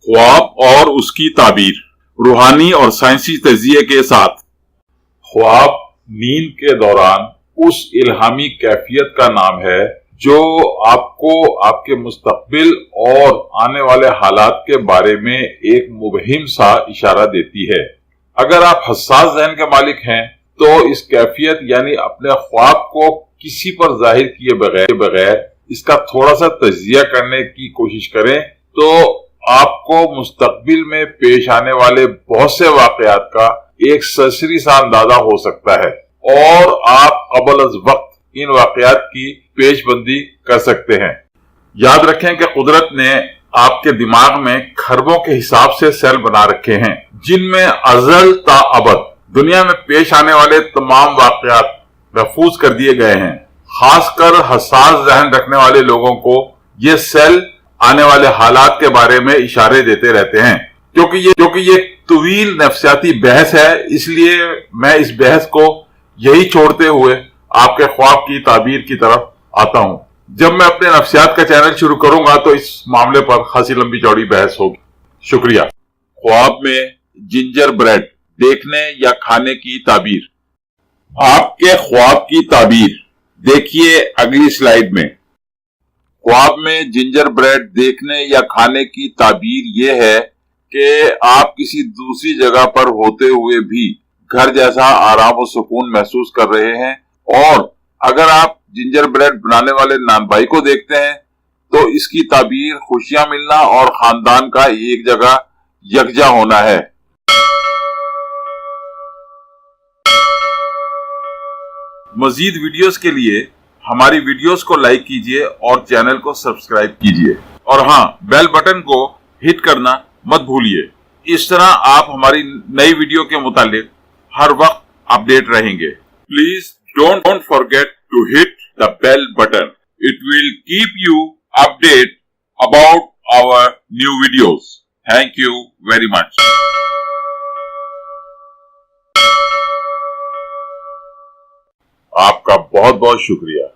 ख्वाब और उसकी ताबीर, रूहानी और साइंसी तजिए के साथ। ख्वाब नींद के दौरान उस इल्हामी कैफियत का नाम है जो आपको आपके मुस्तकबिल और आने वाले हालात के बारे में एक मुबहिम सा इशारा देती है। अगर आप हसास ज़हन के मालिक हैं तो इस कैफियत यानी अपने ख्वाब को किसी पर जाहिर किए बगैर इसका थोड़ा सा तजिया करने की कोशिश करें तो आपको मुस्तकबिल में पेश आने वाले बहुत से वाकयात का एक सरसरी सा अंदाजा हो सकता है और आप क़ब्ल अज़ वक्त इन वाकयात की पेशबंदी कर सकते हैं। याद रखें कि कुदरत ने आपके दिमाग में खरबों के हिसाब से सेल बना रखे हैं जिनमें अज़ल ता अबद दुनिया में पेश आने वाले तमाम वाकयात महफूज कर दिए गए हैं। खासकर हसास ज़हन रखने वाले लोगों को ये सेल आने वाले हालात के बारे में इशारे देते रहते हैं। क्योंकि ये तवील नफ्सियाती बहस है, इसलिए मैं इस बहस को यही छोड़ते हुए आपके ख्वाब की ताबीर की तरफ आता हूं। जब मैं अपने नफ्सियात का चैनल शुरू करूंगा तो इस मामले पर खासी लंबी चौड़ी बहस होगी। शुक्रिया। ख्वाब में जिंजर ब्रेड देखने या खाने की ताबीर। आपके ख्वाब की ताबीर देखिए अगली स्लाइड में। ख्वाब में जिंजर ब्रेड देखने या खाने की ताबीर ये है कि आप किसी दूसरी जगह पर होते हुए भी घर जैसा आराम और सुकून महसूस कर रहे हैं, और अगर आप जिंजर ब्रेड बनाने वाले नान भाई को देखते हैं तो इसकी ताबीर खुशियां मिलना और खानदान का एक जगह यकजा होना है। मजीद वीडियोस के लिए हमारी वीडियोस को लाइक कीजिए और चैनल को सब्सक्राइब कीजिए, और हाँ, बेल बटन को हिट करना मत भूलिए। इस तरह आप हमारी नई वीडियो के मुतालिक हर वक्त अपडेट रहेंगे। Please don't forget to hit the bell button. It will keep you update about our new videos. Thank you very much. आपका बहुत बहुत शुक्रिया।